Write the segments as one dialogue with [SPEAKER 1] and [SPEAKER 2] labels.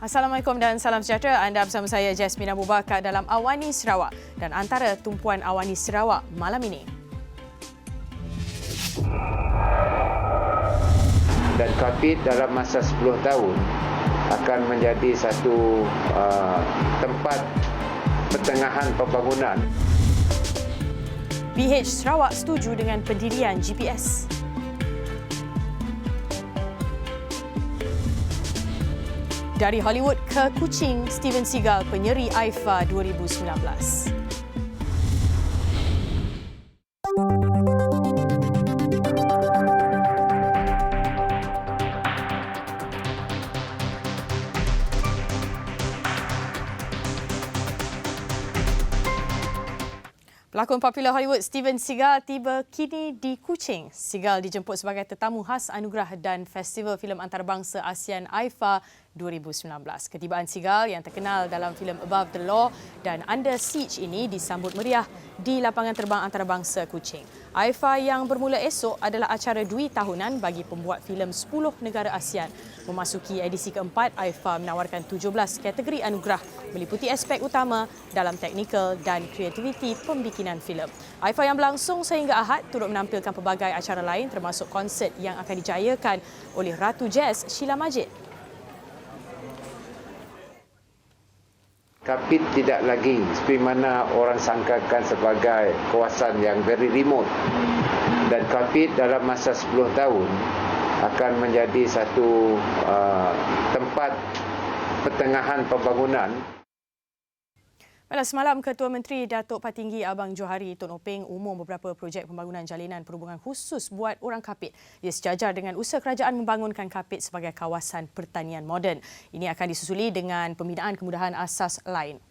[SPEAKER 1] Assalamualaikum dan salam sejahtera. Anda bersama saya Jasmine Abu Bakar dalam Awani Sarawak dan antara tumpuan Awani Sarawak malam ini.
[SPEAKER 2] Dan Kapit dalam masa 10 tahun akan menjadi satu tempat pertengahan pembangunan.
[SPEAKER 1] PH Sarawak setuju dengan pendirian GPS. Dari Hollywood ke Kuching, Steven Seagal penyeri AIFA 2019. Pelakon popular Hollywood Steven Seagal tiba kini di Kuching. Seagal dijemput sebagai tetamu khas anugerah dan Festival Filem Antarabangsa ASEAN AIFA 2019. Ketibaan Seagal yang terkenal dalam filem Above the Law dan Under Siege ini disambut meriah di lapangan terbang antarabangsa Kuching. AIFA yang bermula esok adalah acara dui tahunan bagi pembuat filem 10 negara ASEAN. Memasuki edisi keempat, AIFA menawarkan 17 kategori anugerah meliputi aspek utama dalam teknikal dan kreativiti pembikinan filem. AIFA yang berlangsung sehingga Ahad turut menampilkan pelbagai acara lain termasuk konsert yang akan dijayakan oleh Ratu Jazz Sheila Majid.
[SPEAKER 2] Kapit tidak lagi seperti mana orang sangkakan sebagai kawasan yang very remote. Dan Kapit dalam masa 10 tahun akan menjadi satu tempat pertengahan pembangunan.
[SPEAKER 1] Semalam, Ketua Menteri Datuk Patinggi Abang Johari Tun Openg umum beberapa projek pembangunan jalinan perhubungan khusus buat orang Kapit. Ia sejajar dengan usaha kerajaan membangunkan Kapit sebagai kawasan pertanian moden. Ini akan disusuli dengan pembinaan kemudahan asas lain.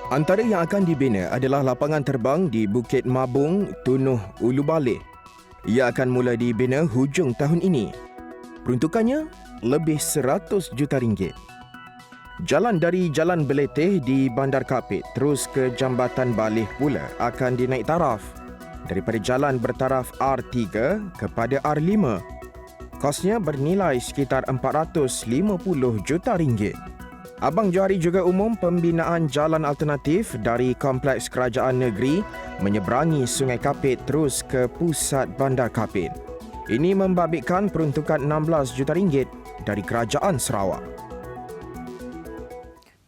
[SPEAKER 3] Antara yang akan dibina adalah lapangan terbang di Bukit Mabung, Tunuh, Ulu Baleh. Ia akan mula dibina hujung tahun ini. Peruntukannya lebih RM100 juta. Jalan dari Jalan Beletih di Bandar Kapit terus ke Jambatan Baleh pula akan dinaik taraf daripada jalan bertaraf R3 kepada R5. Kosnya bernilai sekitar RM450 juta. Abang Johari juga umum pembinaan jalan alternatif dari Kompleks Kerajaan Negeri menyeberangi Sungai Kapit terus ke pusat Bandar Kapit. Ini membabitkan peruntukan RM16 juta dari Kerajaan Sarawak.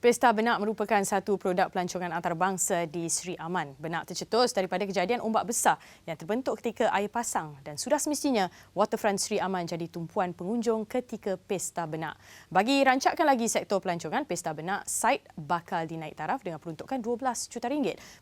[SPEAKER 1] Pesta Benak merupakan satu produk pelancongan antarabangsa di Sri Aman. Benak tercetus daripada kejadian ombak besar yang terbentuk ketika air pasang dan sudah semestinya waterfront Sri Aman jadi tumpuan pengunjung ketika Pesta Benak. Bagi rancakkan lagi sektor pelancongan, Pesta Benak, site bakal dinaik taraf dengan peruntukan RM12 juta.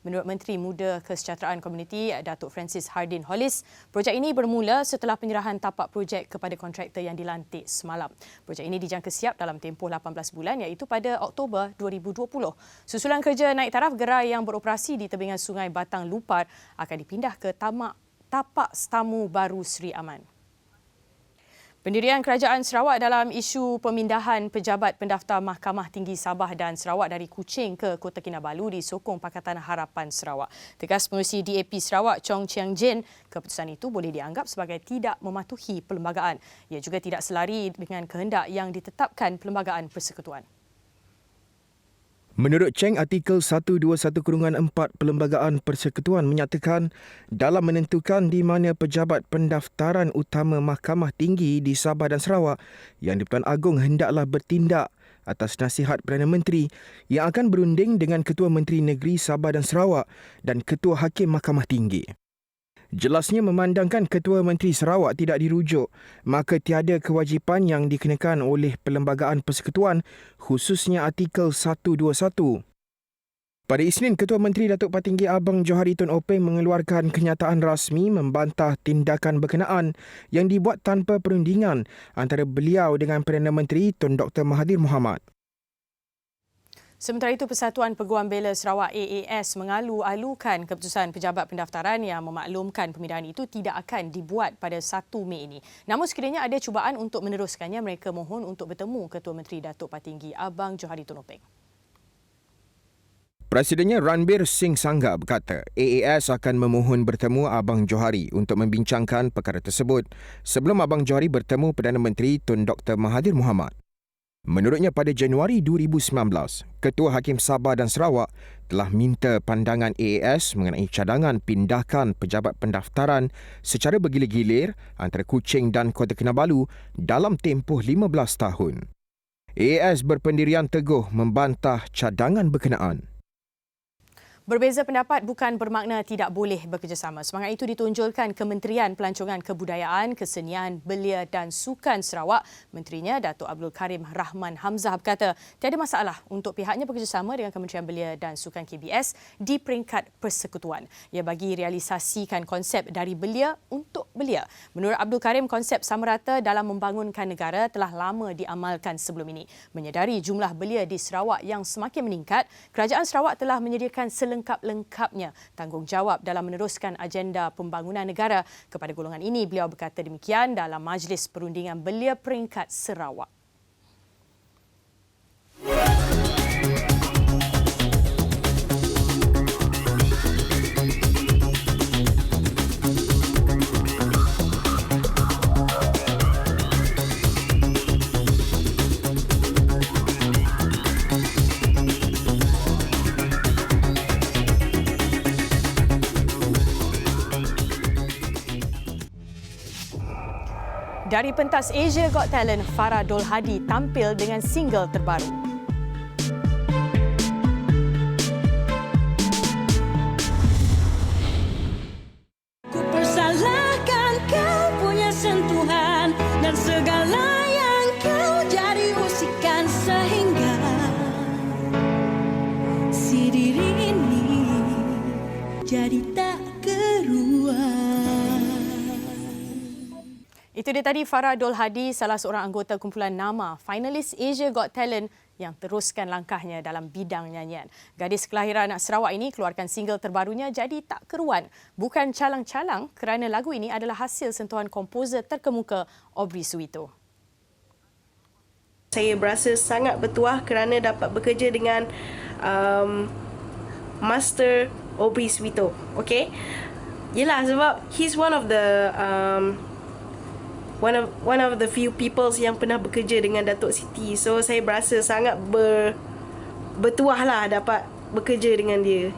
[SPEAKER 1] Menurut Menteri Muda Kesejahteraan Komuniti Datuk Francis Hardin Hollis, projek ini bermula setelah penyerahan tapak projek kepada kontraktor yang dilantik semalam. Projek ini dijangka siap dalam tempoh 18 bulan iaitu pada Oktober 2020. Susulan kerja naik taraf gerai yang beroperasi di tebingan Sungai Batang Lupar akan dipindah ke tapak tamu baru Sri Aman. Pendirian Kerajaan Sarawak dalam isu pemindahan pejabat pendaftar Mahkamah Tinggi Sabah dan Sarawak dari Kuching ke Kota Kinabalu disokong Pakatan Harapan Sarawak. Tegas Pengerusi DAP Sarawak Chong Chiang Jin, keputusan itu boleh dianggap sebagai tidak mematuhi perlembagaan. Ia juga tidak selari dengan kehendak yang ditetapkan Perlembagaan Persekutuan.
[SPEAKER 3] Menurut Cheng, artikel 121-4 Perlembagaan Persekutuan menyatakan dalam menentukan di mana pejabat pendaftaran utama Mahkamah Tinggi di Sabah dan Sarawak, Yang di-Pertuan Agong hendaklah bertindak atas nasihat Perdana Menteri yang akan berunding dengan Ketua Menteri Negeri Sabah dan Sarawak dan Ketua Hakim Mahkamah Tinggi. Jelasnya memandangkan Ketua Menteri Sarawak tidak dirujuk, maka tiada kewajipan yang dikenakan oleh Perlembagaan Persekutuan, khususnya artikel 121. Pada Isnin, Ketua Menteri Datuk Patinggi Abang Johari Tun Openg mengeluarkan kenyataan rasmi membantah tindakan berkenaan yang dibuat tanpa perundingan antara beliau dengan Perdana Menteri Tun Dr. Mahathir Mohamad.
[SPEAKER 1] Sementara itu, Persatuan Peguam Bela Sarawak AAS mengalu-alukan keputusan pejabat pendaftaran yang memaklumkan pemindahan itu tidak akan dibuat pada 1 Mei ini. Namun sekiranya ada cubaan untuk meneruskannya, mereka mohon untuk bertemu Ketua Menteri Datuk Patinggi Abang Johari Tun Openg.
[SPEAKER 3] Presidennya Ranbir Singh Sangha berkata AAS akan memohon bertemu Abang Johari untuk membincangkan perkara tersebut sebelum Abang Johari bertemu Perdana Menteri Tun Dr. Mahathir Mohamad. Menurutnya pada Januari 2019, Ketua Hakim Sabah dan Sarawak telah minta pandangan AAS mengenai cadangan pindahkan pejabat pendaftaran secara bergilir-gilir antara Kuching dan Kota Kinabalu dalam tempoh 15 tahun. AAS berpendirian teguh membantah cadangan berkenaan.
[SPEAKER 1] Berbeza pendapat bukan bermakna tidak boleh bekerjasama. Semangat itu ditonjolkan Kementerian Pelancongan Kebudayaan, Kesenian, Belia dan Sukan Sarawak. Menterinya, Datuk Abdul Karim Rahman Hamzah berkata, tiada masalah untuk pihaknya bekerjasama dengan Kementerian Belia dan Sukan KBS di peringkat persekutuan. Ia bagi realisasikan konsep dari belia untuk belia. Menurut Abdul Karim, konsep sama rata dalam membangunkan negara telah lama diamalkan sebelum ini. Menyedari jumlah belia di Sarawak yang semakin meningkat, Kerajaan Sarawak telah menyediakan selengkap-lengkapnya tanggungjawab dalam meneruskan agenda pembangunan negara. Kepada golongan ini, beliau berkata demikian dalam Majlis Perundingan Belia Peringkat Sarawak. Dari pentas Asia Got Talent, Farah Dol Hadi tampil dengan single terbaru.
[SPEAKER 4] Ku persalahkan kau punya sentuhan dan segala yang kau jadi usikan sehingga si diri ini jadi tak keruan.
[SPEAKER 1] Itu dia tadi Farah Dol Hadi, salah seorang anggota kumpulan NAMA, finalis Asia Got Talent yang teruskan langkahnya dalam bidang nyanyian. Gadis kelahiran Sarawak ini keluarkan single terbarunya Jadi Tak Keruan. Bukan calang-calang kerana lagu ini adalah hasil sentuhan komposer terkemuka Aubrey Suito.
[SPEAKER 5] Saya berasa sangat bertuah kerana dapat bekerja dengan Master Aubrey Suito. Okay? Yelah, sebab he's one of the one of the few people yang pernah bekerja dengan Datuk Siti. So saya berasa sangat bertuah lah dapat bekerja dengan dia.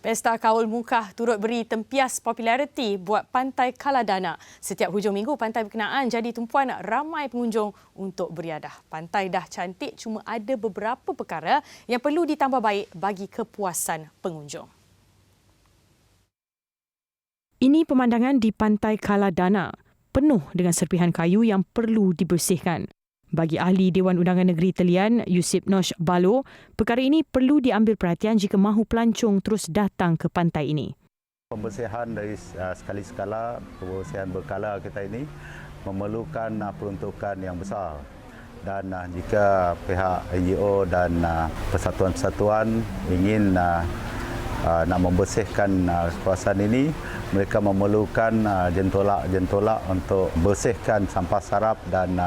[SPEAKER 1] Pesta Kaul Mukah turut beri tempias populariti buat Pantai Kaladana. Setiap hujung minggu, pantai berkenaan jadi tumpuan ramai pengunjung untuk beriadah. Pantai dah cantik, cuma ada beberapa perkara yang perlu ditambah baik bagi kepuasan pengunjung. Ini pemandangan di Pantai Kaladana, penuh dengan serpihan kayu yang perlu dibersihkan. Bagi ahli Dewan Undangan Negeri Telian, Yusip Nosh Balo, perkara ini perlu diambil perhatian jika mahu pelancong terus datang ke pantai ini.
[SPEAKER 6] Pembersihan dari sekali skala, pembersihan berkala kita ini memerlukan peruntukan yang besar. Dan jika pihak NGO dan persatuan-persatuan ingin nak membersihkan kawasan ini, mereka memerlukan jentolak-jentolak untuk bersihkan sampah sarap dan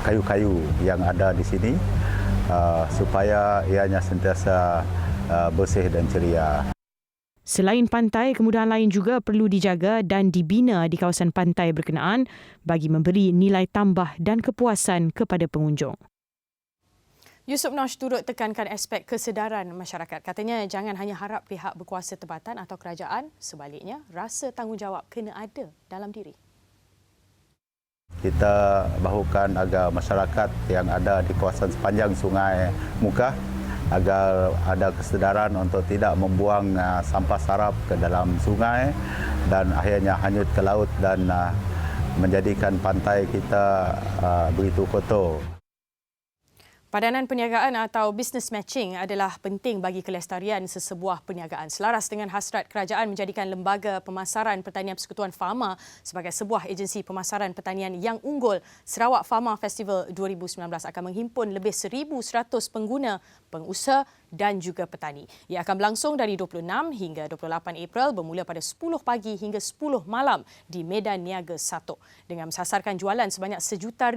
[SPEAKER 6] kayu-kayu yang ada di sini supaya ianya sentiasa bersih dan ceria.
[SPEAKER 1] Selain pantai, kemudahan lain juga perlu dijaga dan dibina di kawasan pantai berkenaan bagi memberi nilai tambah dan kepuasan kepada pengunjung. Yusuf Nosh turut tekankan aspek kesedaran masyarakat. Katanya jangan hanya harap pihak berkuasa tempatan atau kerajaan, sebaliknya rasa tanggungjawab kena ada dalam diri.
[SPEAKER 6] Kita bahukan agar masyarakat yang ada di kawasan sepanjang Sungai Mukah agar ada kesedaran untuk tidak membuang sampah sarap ke dalam sungai dan akhirnya hanyut ke laut dan menjadikan pantai kita begitu kotor.
[SPEAKER 1] Padanan perniagaan atau business matching adalah penting bagi kelestarian sesebuah perniagaan. Selaras dengan hasrat kerajaan menjadikan Lembaga Pemasaran Pertanian Persekutuan Farma sebagai sebuah agensi pemasaran pertanian yang unggul, Sarawak Farma Festival 2019 akan menghimpun lebih 1,100 pengguna, pengusaha dan juga petani. Ia akan berlangsung dari 26 hingga 28 April bermula pada 10 pagi hingga 10 malam di Medan Niaga 1 dengan mensasarkan jualan sebanyak RM1 juta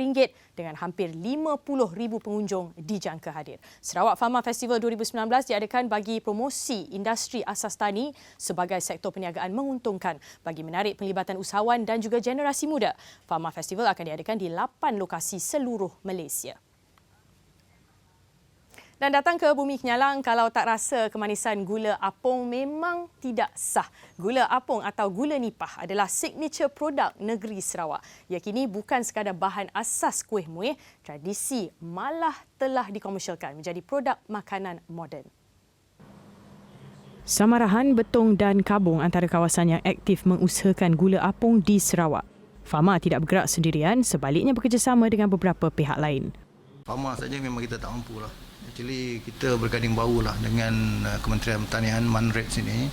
[SPEAKER 1] dengan hampir 50,000 pengunjung dijangka hadir. Sarawak Pharma Festival 2019 diadakan bagi promosi industri asas tani sebagai sektor perniagaan menguntungkan bagi menarik penglibatan usahawan dan juga generasi muda. Pharma Festival akan diadakan di 8 lokasi seluruh Malaysia. Dan datang ke Bumi Kenyalang, kalau tak rasa kemanisan gula apung memang tidak sah. Gula apung atau gula nipah adalah signature produk negeri Sarawak. Ia kini bukan sekadar bahan asas kuih muih tradisi, malah telah dikomersialkan menjadi produk makanan moden. Samarahan Betong dan Kabung antara kawasan yang aktif mengusahakan gula apung di Sarawak. Pharma tidak bergerak sendirian, sebaliknya bekerjasama dengan beberapa pihak lain.
[SPEAKER 7] Pharma saja memang kita tak mampu lah. Actually kita berganding bahu lah dengan Kementerian Pertanian, Manred sini,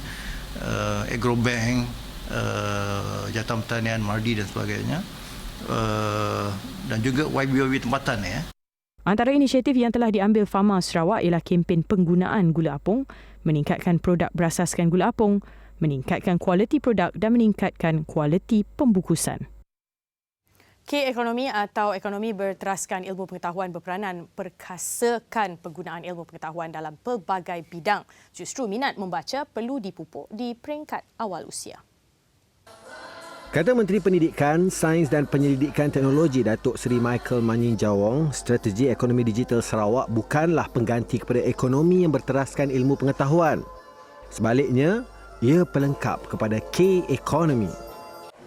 [SPEAKER 7] Agrobank, Jabatan Pertanian, Mardi dan sebagainya, dan juga YBOB tempatan ya.
[SPEAKER 1] Antara inisiatif yang telah diambil Pharma Sarawak ialah kempen penggunaan gula apung, meningkatkan produk berasaskan gula apung, meningkatkan kualiti produk dan meningkatkan kualiti pembungkusan. K-ekonomi atau ekonomi berteraskan ilmu pengetahuan berperanan perkasakan penggunaan ilmu pengetahuan dalam pelbagai bidang. Justru minat membaca perlu dipupuk di peringkat awal usia.
[SPEAKER 8] Kata Menteri Pendidikan, Sains dan Penyelidikan Teknologi Datuk Seri Michael Manyin Jawong, strategi ekonomi digital Sarawak bukanlah pengganti kepada ekonomi yang berteraskan ilmu pengetahuan. Sebaliknya, ia pelengkap kepada K-ekonomi.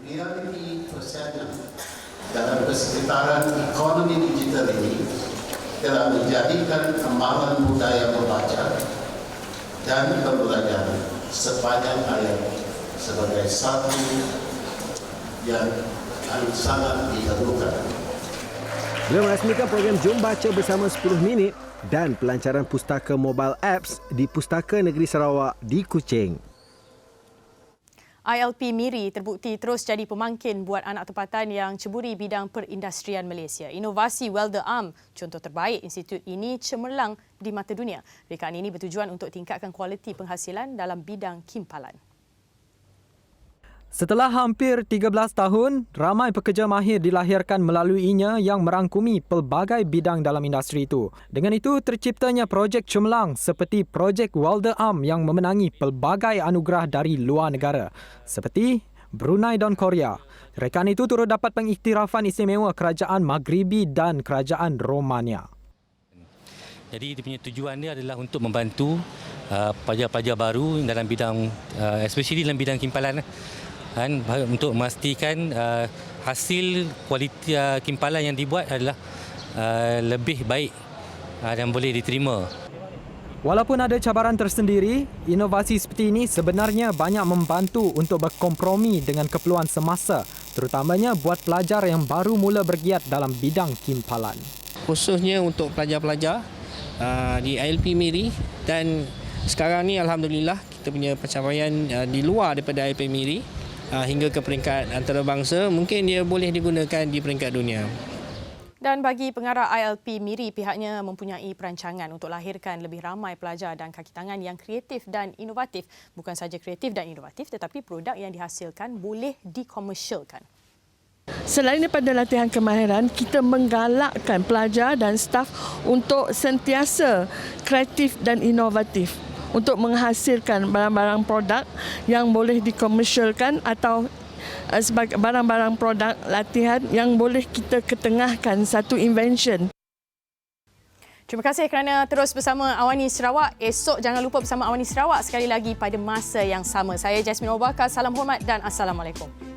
[SPEAKER 9] Realiti persenan dalam kesekitaran ekonomi digital ini telah menjadikan amalan budaya membaca dan pembelajaran sepanjang hayat sebagai satu yang sangat diperlukan.
[SPEAKER 8] Beliau merasmikan program Jom Baca Bersama 10 Minit dan pelancaran pustaka mobile apps di Pustaka Negeri Sarawak di Kuching.
[SPEAKER 1] ILP Miri terbukti terus jadi pemangkin buat anak tempatan yang ceburi bidang perindustrian Malaysia. Inovasi Welder Arm, contoh terbaik institut ini cemerlang di mata dunia. Rekaan ini bertujuan untuk tingkatkan kualiti penghasilan dalam bidang kimpalan.
[SPEAKER 10] Setelah hampir 13 tahun, ramai pekerja mahir dilahirkan melaluinya yang merangkumi pelbagai bidang dalam industri itu. Dengan itu, terciptanya projek cemerlang seperti projek Welder Arm yang memenangi pelbagai anugerah dari luar negara, seperti Brunei dan Korea. Rekaan itu turut dapat pengiktirafan istimewa Kerajaan Maghribi dan Kerajaan Romania.
[SPEAKER 11] Jadi dia punya tujuan dia adalah untuk membantu pelajar-pelajar baru dalam bidang, especially dalam bidang kimpalan, untuk memastikan hasil kualiti kimpalan yang dibuat adalah lebih baik dan boleh diterima.
[SPEAKER 10] Walaupun ada cabaran tersendiri, inovasi seperti ini sebenarnya banyak membantu untuk berkompromi dengan keperluan semasa, terutamanya buat pelajar yang baru mula bergiat dalam bidang kimpalan.
[SPEAKER 12] Khususnya untuk pelajar-pelajar di ILP Miri, dan sekarang ni alhamdulillah kita punya pencapaian di luar daripada ILP Miri hingga ke peringkat antarabangsa, mungkin dia boleh digunakan di peringkat dunia.
[SPEAKER 1] Dan bagi pengarah ILP Miri, pihaknya mempunyai perancangan untuk lahirkan lebih ramai pelajar dan kaki tangan yang kreatif dan inovatif. Bukan saja kreatif dan inovatif, tetapi produk yang dihasilkan boleh dikomersialkan.
[SPEAKER 13] Selain daripada latihan kemahiran, kita menggalakkan pelajar dan staf untuk sentiasa kreatif dan inovatif untuk menghasilkan barang-barang produk yang boleh dikomersialkan atau sebagai barang-barang produk latihan yang boleh kita ketengahkan satu invention.
[SPEAKER 1] Terima kasih kerana terus bersama Awani Sarawak. Esok jangan lupa bersama Awani Sarawak sekali lagi pada masa yang sama. Saya Jasmine Obakar, salam hormat dan Assalamualaikum.